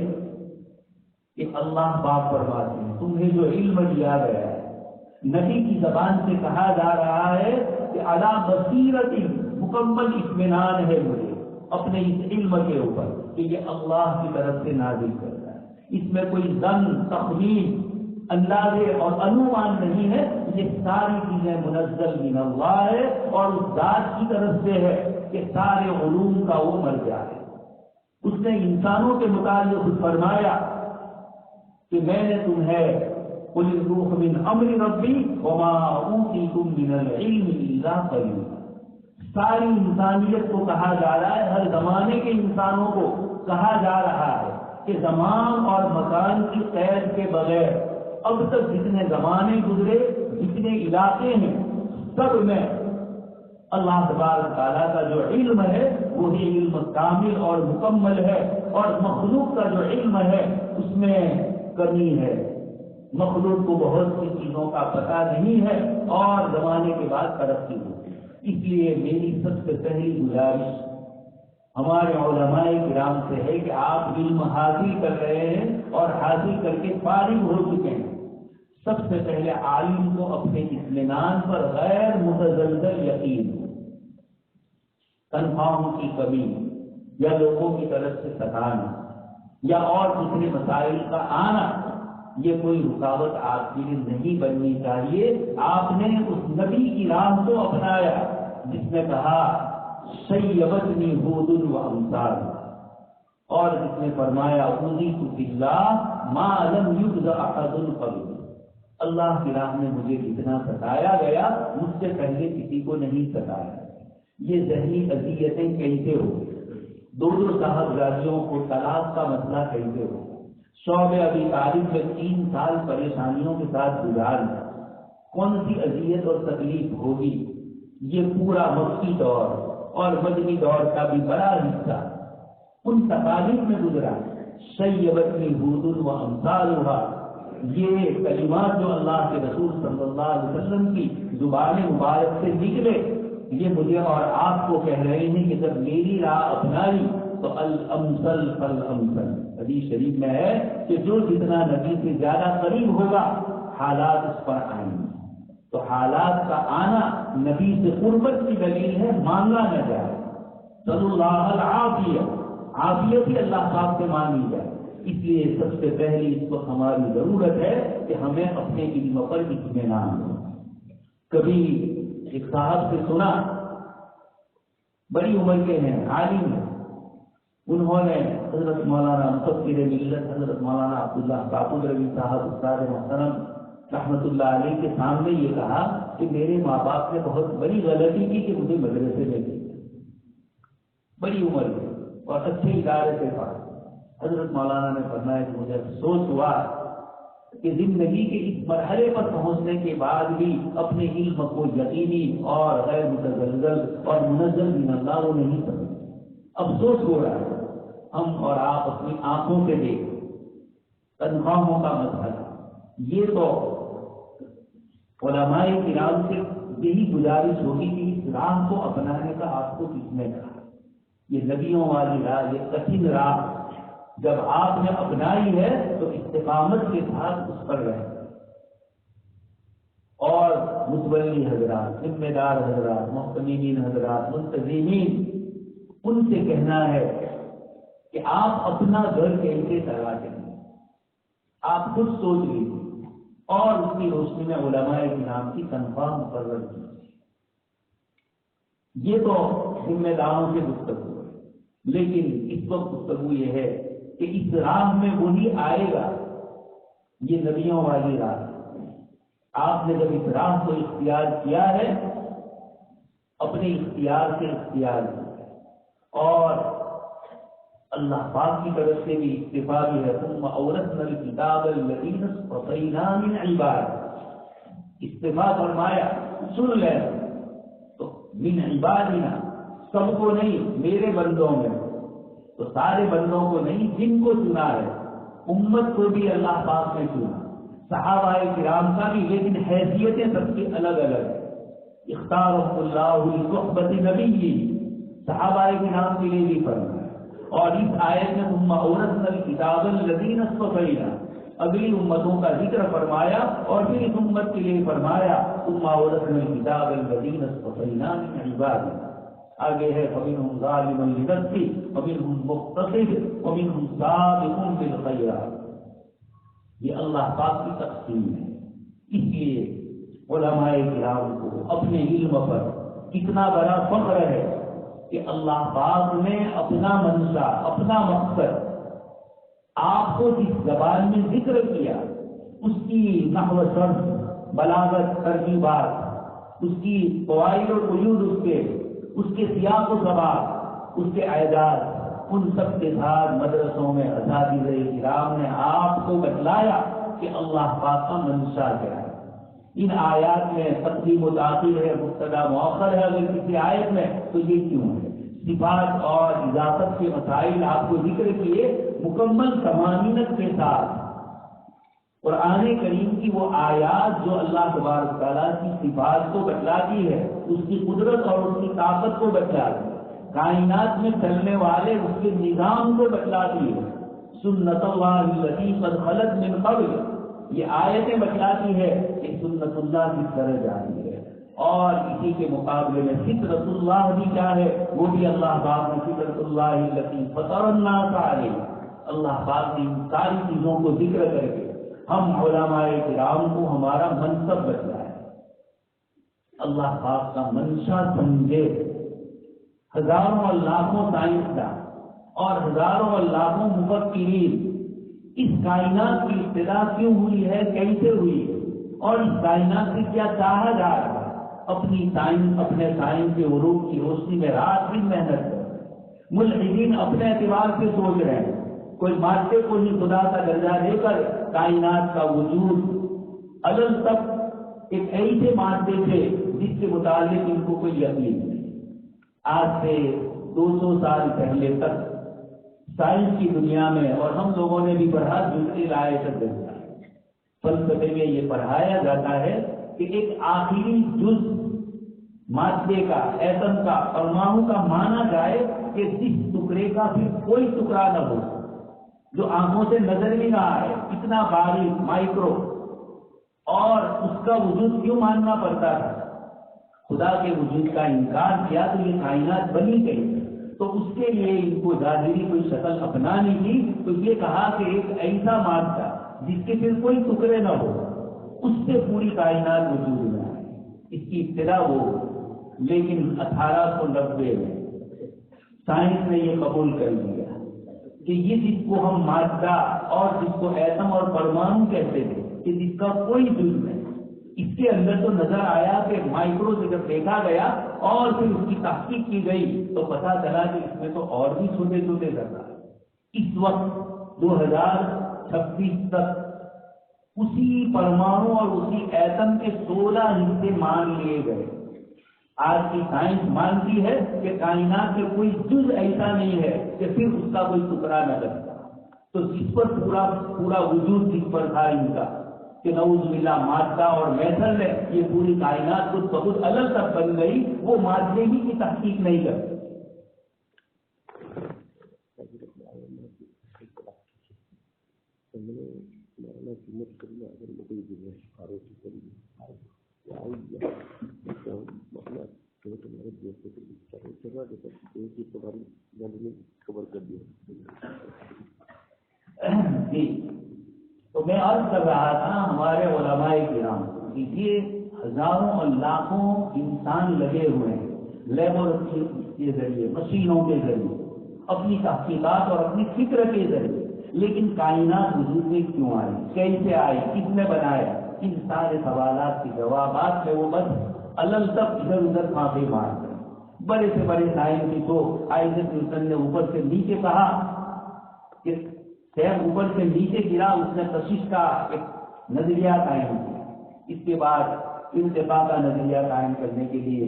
کہ اللہ پاک فرماتے ہیں تمہیں جو علم دیا گیا ہے، نبی کی زبان سے کہا جا رہا ہے کہ علی بصیرۃ، مکمل اطمینان ہے مجھے اپنے اس علم کے اوپر کہ یہ اللہ کی طرف سے نازل کر رہا ہے، اس میں کوئی ظن، تخمین، اندازے اور انومان نہیں ہے، یہ ساری چیزیں منزل من اللہ ہے اور اس ذات کی طرف سے ہے کہ سارے علوم کا وہ مرجع ہے۔ اس نے انسانوں کے متعلق فرمایا کہ میں نے تمہیں قل الروح من امر ربی وما اوتیتم من العلم الا قلیلا، ساری انسانیت کو کہا جا رہا ہے، ہر زمانے کے انسانوں کو کہا جا رہا ہے کہ زمان اور مکان کی قید کے بغیر اب تک جتنے زمانے گزرے، جتنے علاقے ہیں، سب میں اللہ تبارک تعالیٰ کا جو علم ہے وہی علم کامل اور مکمل ہے، اور مخلوق کا جو علم ہے اس میں کمی ہے، مخلوق کو بہت سی چیزوں کا پتہ نہیں ہے اور زمانے کے بعد ترقی ہوتی ہے۔ اس لیے میری سب سے پہلی گزارش ہمارے علماء کرام سے ہے کہ آپ علم حاصل کر رہے ہیں اور حاصل کر کے فارغ ہو چکے ہیں، سب سے پہلے عالم کو اپنے اطمینان پر غیر متزلزل یقین ہو، تنخواہوں کی کمی یا لوگوں کی طرف سے ستانا یا اور دوسرے مسائل کا آنا یہ کوئی رکاوٹ آپ کے لیے نہیں بننی چاہیے۔ آپ نے اس نبی کی راہ کو اپنایا جس نے کہا شیبتنی ہود و امثال، اور جس نے فرمایا اوذیت باللہ ما لم یؤذ احد قبل، اللہ کی راہ میں مجھے اتنا ستایا گیا، مجھ سے پہلے کسی کو نہیں ستایا۔ یہ ذہنی اذیتیں کیسے ہو؟ دو صاحبزادیوں کو طلاق کا مسئلہ کیسے ہو؟ شعب ابی طالب میں 3 سال پریشانیوں کے ساتھ گزارنا، کون سی اذیت اور تکلیف ہوگی؟ یہ پورا مکی دور اور مدنی دور کا بھی بڑا حصہ ان تکالیف میں گزرا۔ شیبتنی ہود و امثالھا، یہ کلمات جو اللہ کے رسول صلی اللہ علیہ وسلم کی زبان مبارک سے نکلے، یہ مجھے اور آپ کو کہہ رہے ہیں کہ جب میری راہ اپنائی تو الامثل فالامثل۔ حدیث شریف میں ہے کہ جو جتنا نبی سے زیادہ قریب ہوگا حالات اس پر آئیں گے۔ تو حالات کا آنا نبی سے قربت کی دلیل ہے، مانگا نہ جائے۔ صلی اللہ العافیہ، عافیت ہی اللہ پاک سے مانگی جائے۔ اس لیے سب سے پہلی اس وقت ہماری ضرورت ہے کہ ہمیں اپنے علم پر اطمینان ہو۔ کبھی ایک صاحب سے سنا، بڑی عمر کے ہیں، عالم ہیں، انہوں نے حضرت مولانا مفکر ملت حضرت مولانا عبداللہ کاکڑ رضی صاحب استاد محترم رحمت اللہ علیہ کے سامنے یہ کہا کہ میرے ماں باپ نے بہت بڑی غلطی کی کہ مجھے مدرسے میں دی، بڑی عمر میں اور اچھے ادارے سے پڑھا۔ حضرت مولانا نے فرمایا کہ مجھے افسوس ہوا کہ زندگی کے اس مرحلے پر پہنچنے کے بعد بھی اپنے علم کو یقینی اور غیر متزلزل اور منزل من اللہ وہ نہیں سمجھے۔ افسوس ہو رہا ہے، ہم اور آپ اپنی آنکھوں سے دیکھ تنخواہوں کا مسئلہ، یہ تو علماء کرام سے یہی گزارش ہوگی کہ اس راہ کو اپنانے کا آپ کو کس نے کہا؟ یہ نبیوں والی راہ، یہ کٹھن راہ جب آپ نے اپنائی ہے تو استقامت کے ساتھ اس پر رہیں۔ اور متولی حضرات، ذمہ دار حضرات، محتمین حضرات، منتظمین، ان سے کہنا ہے کہ آپ اپنا گھر کیسے تلاش کریں، آپ خود سوچ لیجیے اور اس کی روشنی میں علماء کرام کی تنخواہ مقرر کیجیے۔ یہ تو ذمہ داروں سے گفتگو ہے، لیکن اس وقت گفتگو یہ ہے کہ اس راہ میں وہی آئے گا، یہ نبیوں والی راہ۔ آپ نے جب اس راہ کو اختیار کیا ہے، اپنے اختیار سے اختیار کیا، اور اللہ پاک کی طرف سے بھی اکتفا بھی ہے، ثم اورثنا الکتاب الذین اصطفینا من عبادنا، استفا فرمایا سن لے تو من عبادنا، سب کو نہیں، میرے بندوں میں، تو سارے بندوں کو نہیں، جن کو چنا ہے، امت کو بھی اللہ پاک نے چنا، صحابہ کرام کا بھی، لیکن حیثیتیں سب کی الگ الگ ہے۔ اختارهم اللہ لصحبۃ نبی، صحابہ کرام کے لیے بھی فرمایا۔ اور اس آیت میں ثم اورثنا الکتاب الذین اصطفینا، اگلی امتوں کا ذکر فرمایا اور پھر اس امت کے لیے فرمایا ثم اورثنا الکتاب الذین اصطفینا من عبادنا۔ آگے ہے فمنهم ظالم لنفسه ومنهم مقتصد ومنهم سابق بالخیرات۔ یہ اللہ پاک کی تقسیم ہے۔ اس لیے علماء کرام کو اپنے علم پر کتنا بڑا فخر ہے کہ اللہ پاک نے اپنا منشا، اپنا مقصد آپ کو جس زبان میں ذکر کیا، اس کی نحو صرف، بلاغت، ترکیبات، اس کی فوائد و قیود، اس کے سیاق و سباق، اس کے اعداد، ان سب کے ساتھ مدرسوں میں اساتذہ کرام نے آپ کو بتلایا کہ اللہ پاک کا منشا کیا ہے۔ ان آیات میں تقدیم و تاخیر ہے، مبتدا مؤخر ہے، اگر کسی آیت میں تو یہ کیوں ہے؟ صفات اور اضافت کے مسائل آپ کو ذکر کیے مکمل تمامینت کے ساتھ۔ قرآن کریم کی وہ آیات جو اللہ تبارک تعالیٰ کی صفات کو بتلاتی ہے، اس کی قدرت اور اس کی طاقت کو بتلاتی ہے، کائنات میں چلنے والے اس کے نظام کو بتلاتی ہے۔ سنت اللہ التی قد خلت من قبل، یہ آیتیں بتلاتی ہے کہ سنت اللہ کس طرح جاری ہے، اور اسی کے مقابلے میں فطرت اللہ بھی کیا ہے، وہ بھی اللہ پاک نے فطرت اللہ التی فطر الناس علیہا، اللہ پاک نے ان ساری چیزوں کو ذکر کر کے ہم علماء کرام کو ہمارا منصب بتلایا۔ اللہ پاک کا منشا سمجھے۔ ہزاروں اور لاکھوں سائنسدان اور ہزاروں اور لاکھوں مفکرین، اس کائنات کی ابتدا کیوں ہوئی ہے، کیسے ہوئی ہے، اور اس کائنات سے کیا چاہا جا رہا ہے، اپنے سائنس کے عروج کی روشنی میں رات دن محنت کر رہے ہیں۔ ملحدین اپنے اعتبار سے سوچ رہے ہیں، کوئی مادے کو ہی خدا کا درجہ دے کر کائنات کا وجود ازل تک ایک ایسے مادے سے جس کے متعلق ان کو کوئی یقین نہیں۔ آج سے 200 سال پہلے تک سائنس کی دنیا میں، اور ہم لوگوں نے بھی پڑھا، دوسری رائے سے دیکھا، فلسفے میں یہ پڑھایا جاتا ہے کہ ایک آخری جز مادے کا، ایٹم کا، پرمانو کا مانا جائے کہ جس ٹکڑے کا پھر کوئی ٹکڑا نہ ہو، جو آنکھوں سے نظر بھی نہ آئے، اتنا باریک مائکرو، اور اس کا وجود کیوں ماننا پڑتا ہے؟ خدا کے وجود کا انکار کیا تو یہ کائنات بنی گئی، تو اس کے لیے ان کو ظاہری کوئی شکل اپنانی تھی، تو یہ کہا کہ ایک ایسا مادہ جس کے پھر کوئی ٹکڑے نہ ہو، اس سے پوری کائنات وجود میں آئے۔ اس کی ابتدا وہ، لیکن 1890 میں سائنس نے یہ قبول کر لیا کہ یہ جس کو ہم مادہ اور جس کو ایٹم اور پرمانو کہتے تھے، کہ جس کا کوئی جزو نہیں، اس کے اندر تو نظر آیا کہ مائکرو سے جب دیکھا گیا اور پھر اس کی تحقیق کی گئی تو پتا چلا کہ اس میں تو اور بھی چھوٹے چھوٹے ذرات۔ اس وقت 2026 تک اسی پرمانو اور اسی ایٹم کے 16 حصے مان لیے گئے۔ آج کی سائنس مانتی ہے کہ کائنات میں کوئی جز ایسا نہیں ہے کہ پھر اس کا کوئی ٹکڑا نہ لگتا، تو جس پر پورا وجود جس پر تھا ان کا کہ نعوذ باللہ مادہ اور میٹر ہے، یہ پوری کائنات خود بخود الگ تک بن گئی، وہ مادے ہی کی تحقیق نہیں کرتے۔ جی، تو میں عرض کر رہا تھا ہمارے علماء کرام، دیکھیے ہزاروں اور لاکھوں انسان لگے ہوئے ہیں لیبورٹری کے ذریعے، مشینوں کے ذریعے، اپنی تحقیقات اور اپنی فکر کے ذریعے، لیکن کائنات وجود میں کیوں آئی، کیسے آئی، کس نے بنایا، ان سارے سوالات کے جوابات میں وہ بس الگ تک ادھر ادھر پھانسے مارتے ہیں۔ بڑے سے بڑے سائنسسٹ کو آئزیک نیوٹن نے اوپر سے نیچے کہا کہ شہر اوپر سے نیچے گرا، اس نے کشش کا ایک نظریہ قائم کیا۔ اس کے بعد ارتقاء کا نظریہ قائم کرنے کے لیے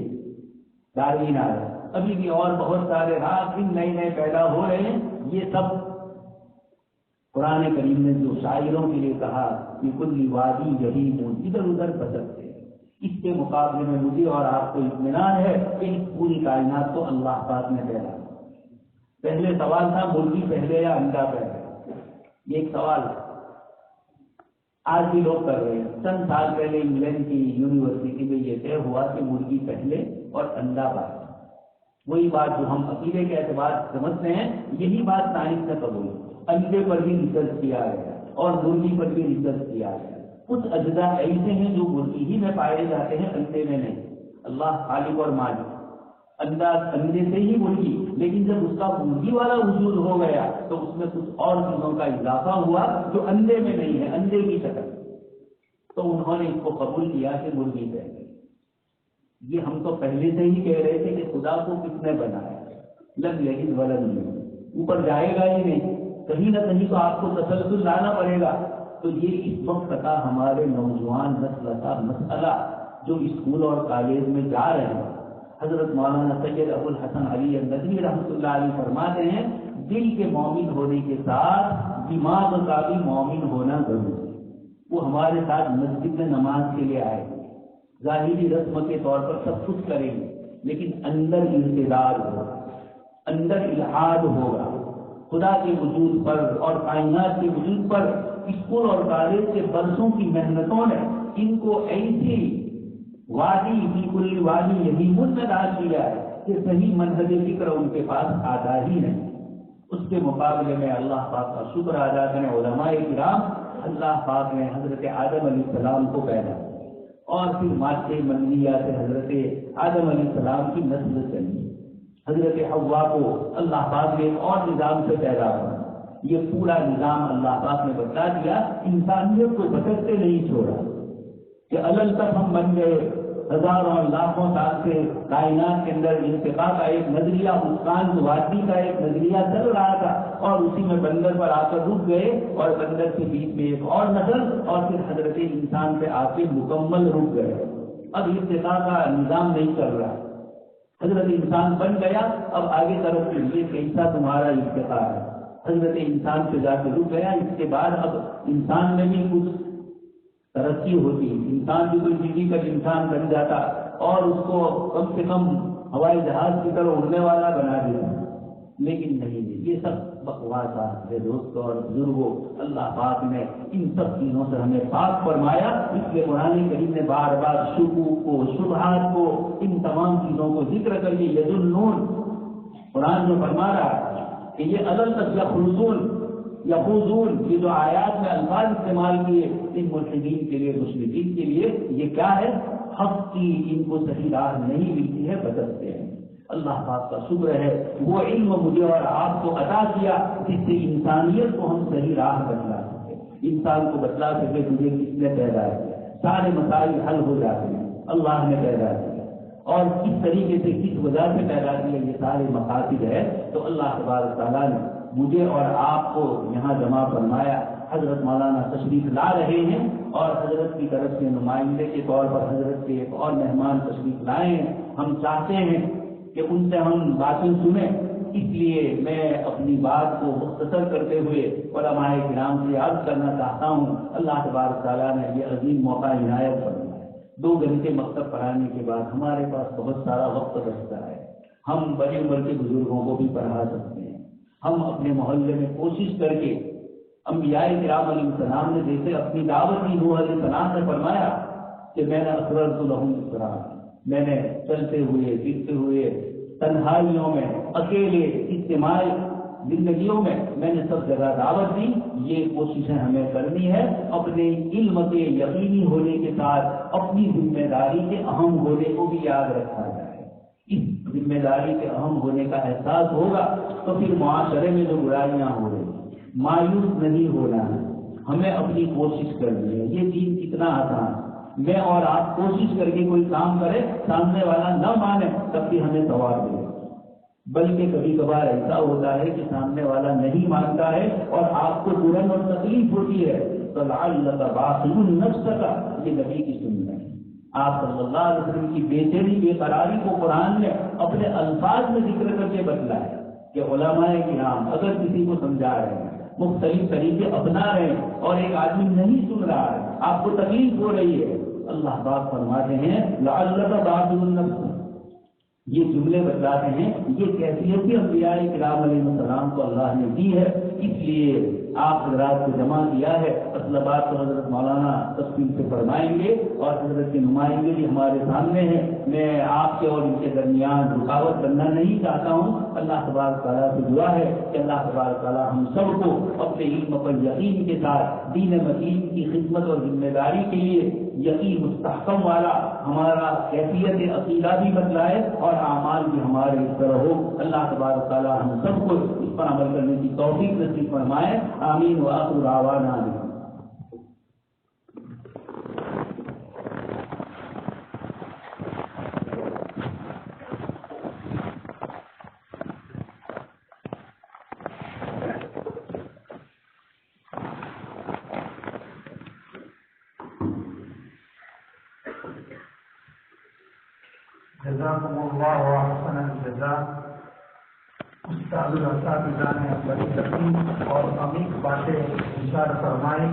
ڈارون آیا۔ ابھی بھی اور بہت سارے رات دن نئے نئے پیدا ہو رہے ہیں۔ یہ سب قرآن کریم نے جو شاعروں کے لیے کہا کہ کل وادی یہی ہوں، ادھر ادھر بسکتے ہیں، اس کے مقابلے میں مجھے اور آپ کو اطمینان ہے کہ اس پوری کائنات کو اللہ پاک نے پیدا کیا۔ پہلے سوال تھا مرغی پہلے یا انڈا پہلے، یہ ایک سوال ہے، آج بھی لوگ کر رہے ہیں۔ چند سال پہلے انگلینڈ کی یونیورسٹی میں یہ طے ہوا کہ مرغی پہلے اور انڈا بعد۔ وہی بات جو ہم عقیدے کے اعتبار سمجھتے ہیں، یہی بات سائنس نے قبول کی۔ انڈے پر بھی ریسرچ کیا گیا اور مرغی پر بھی ریسرچ کیا گیا۔ کچھ اجزاء ایسے ہیں جو مرغی ہی میں پائے جاتے ہیں، انڈے میں نہیں۔ اللہ خالق اور مالک، انڈے سے ہی مرغی، لیکن جب اس کا مرغی والا وجود ہو گیا تو اس میں کچھ اور چیزوں کا اضافہ ہوا جو انڈے میں نہیں ہے، انڈے کی شکل، تو انہوں نے اس کو قبول کیا کہ مرغی پہلے۔ یہ ہم تو پہلے سے ہی کہہ رہے تھے کہ خدا کو کس نے بنایا، لم یلد ولم یولد، اوپر جائے گا ہی نہیں، کہیں نہ کہیں تو آپ کو تسلسل لانا پڑے گا۔ تو یہ اس وقت کا ہمارے نوجوان نسل کا مسئلہ جو اسکول اور کالج میں جا رہے ہیں، حضرت مولانا سید ابو الحسن علی الندوی رحمۃ اللہ علیہ فرماتے ہیں دل کے مومن ہونے کے ساتھ دماغ کا بھی مومن ہونا ضروری ہے۔ وہ ہمارے ساتھ مسجد میں نماز کے لیے آئے گے، ظاہری رسم کے طور پر سب کچھ کریں گے، لیکن اندر ارتداد ہوگا، اندر الحاد ہوگا خدا کے وجود پر اور کائنات کے وجود پر۔ اسکول اور کالج کے برسوں کی محنتوں نے ان کو ایسی وادی بالکل وادی یہی مد میں ڈال دیا ہے کہ صحیح منہج فکر ان کے پاس آتا ہی نہیں۔ اس کے مقابلے میں اللہ پاک کا شکر ادا کریں علماء کرام، اللہ پاک نے حضرت آدم علیہ السلام کو پیدا کیا اور پھر مادے منیہ سے حضرت آدم علیہ السلام کی نسل چلی۔ حضرت حوا کو اللہ پاک نے ایک اور نظام سے پیدا کیا۔ یہ پورا نظام اللہ پاک نے بتا دیا، انسانیت کو بھٹکتے نہیں چھوڑا کہ الل تک ہم بن گئے، ہزاروں اور لاکھوں سال سے کائنات کے اندر ارتقاء کا ایک نظریہ، مسکان وادی کا ایک نظریہ چل رہا تھا، اور اسی میں بندر پر آ کر رک گئے، اور بندر کے بیچ میں ایک اور نسل، اور پھر حضرت انسان پہ آ کے مکمل رک گئے۔ اب ارتقاء کا نظام نہیں چل رہا، حضرت انسان بن گیا، اب آگے طرف کے لیے کیسا تمہارا ارتقاء ہے؟ حضرت انسان سے جا کے رک گیا، اس کے بعد اب انسان میں بھی کچھ ترقی ہوتی، انسان بھی کوئی فزیکل انسان بن جاتا، اور اس کو کم سے کم ہوائی جہاز کی طرح اڑنے والا بنا دیتا، لیکن نہیں، یہ سب بکواسات ہے دوستوں اور بزرگوں۔ اللہ پاک نے ان سب چیزوں سے ہمیں پاک فرمایا، اس لیے قرآن کریم نے بار بار شکوک کو، شبہات کو، ان تمام چیزوں کو ذکر کر کے ید النون قرآن جو فرما رہا ہے کہ یہ الل تک یخوضون، یہ جو آیات میں الفاظ استعمال کیے ان ملحدین کے لیے، مشرکین کے لیے، یہ کیا ہے؟ حق کی ان کو صحیح راہ نہیں ملتی ہے، بدلتے ہیں۔ اللہ پاک کا شکر ہے وہ علم مجھے اور آپ کو عطا کیا جس سے انسانیت کو ہم صحیح راہ بتلا سکے، انسان کو بتلا سکے تجھے کس نے پیدا کیا، سارے مسائل حل ہو جاتے ہیں، اللہ نے پیدا کیا، اور کس طریقے سے کس وجہ سے پیدا کیا، یہ سارے مقاصد ہے۔ تو اللہ تبارک تعالیٰ نے مجھے اور آپ کو یہاں جمع فرمایا۔ حضرت مولانا تشریف لا رہے ہیں، اور حضرت کی طرف سے نمائندے کے طور پر حضرت کے ایک اور مہمان تشریف لائے ہیں۔ ہم چاہتے ہیں کہ ان سے ہم باتیں سنیں، اس لیے میں اپنی بات کو مختصر کرتے ہوئے علماء کرام سے عرض کرنا چاہتا ہوں۔ اللہ تبارک تعالیٰ نے یہ عظیم موقع عنایت فرمایا ہے۔ 2 گھنٹے مکتب پڑھانے کے بعد ہمارے پاس بہت سارا وقت بچتا ہے، ہم بڑی عمر کے بزرگوں کو بھی پڑھا سکتے ہیں۔ ہم اپنے محلے میں کوشش کر کے، انبیاء کرام علیہ السلام نے جیسے اپنی دعوت کی، نوح علیہ السلام نے فرمایا کہ میں نے اسررت لہم اسرارا، میں نے چلتے ہوئے پھرتے ہوئے تنہائیوں میں، اکیلے اجتماعی زندگیوں میں نے سب جگہ دعوت دی۔ یہ کوششیں ہمیں کرنی ہے، اپنے علم کے یقینی ہونے کے ساتھ اپنی ذمہ داری کے اہم ہونے کو بھی یاد رکھا جائے۔ اس ذمہ داری کے اہم ہونے کا احساس ہوگا تو پھر معاشرے میں جو برائیاں ہو رہی ہیں، مایوس نہیں ہونا ہے، ہمیں اپنی کوشش کرنی ہے۔ یہ دین کتنا آسان، میں اور آپ کوشش کر کے کوئی کام کرے، سامنے والا نہ مانے تب بھی ہمیں ثواب دے، بلکہ کبھی کبھار ایسا ہوتا ہے کہ سامنے والا نہیں مانتا ہے اور آپ کو ترنت اور تکلیف ہوتی ہے، تو لعلک باخع نفسک، یہ نبی کی سنت ہے۔ آپ صلی اللہ علیہ وسلم کی بے چینی، بے قراری کو قرآن نے اپنے الفاظ میں ذکر کر کے بتلایا کہ علماء کرام اگر کسی کو سمجھا رہے ہیں، مختلف طریقے اپنا رہے ہیں، اور ایک آدمی نہیں سن رہا ہے، آپ کو تکلیف ہو رہی ہے، اللہ پاک فرماتے ہیں لعلک باخع نفسک، یہ جملے بتلاتے ہیں یہ کیفیت بھی انبیاء کرام علیہ السلام کو اللہ نے دی ہے۔ اس لیے آپ حضرات کو جمع کیا ہے، اصل بات تو حضرت مولانا تفصیل سے فرمائیں گے، اور حضرت کے نمائندے بھی ہمارے سامنے ہیں، میں آپ کے اور ان کے درمیان رکاوٹ کرنا نہیں چاہتا ہوں۔ اللہ تبارک تعالیٰ سے دعا ہے کہ اللہ تبارک تعالیٰ ہم سب کو اپنے علم پر یقین کے ساتھ دین متین کی خدمت اور ذمہ داری کے لیے یقین مستحکم والا ہمارا کیفیت عقیدہ بھی بتلائے، اور اعمال بھی ہمارے اس طرح ہو۔ اللہ تبارک تعالیٰ ہم سب کو اس پر عمل کرنے کی توفیق نصیب فرمائے، آمین وآخر دعوانا جزاکم اللہ احسن الجزاء۔ استاد الاساتذہ نے بڑی دقیق اور عمیق باتیں ارشاد فرمائی۔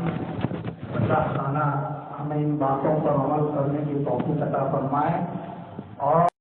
اللہ تعالیٰ ہمیں ان باتوں پر عمل کرنے کی توفیق عطا فرمائے، اور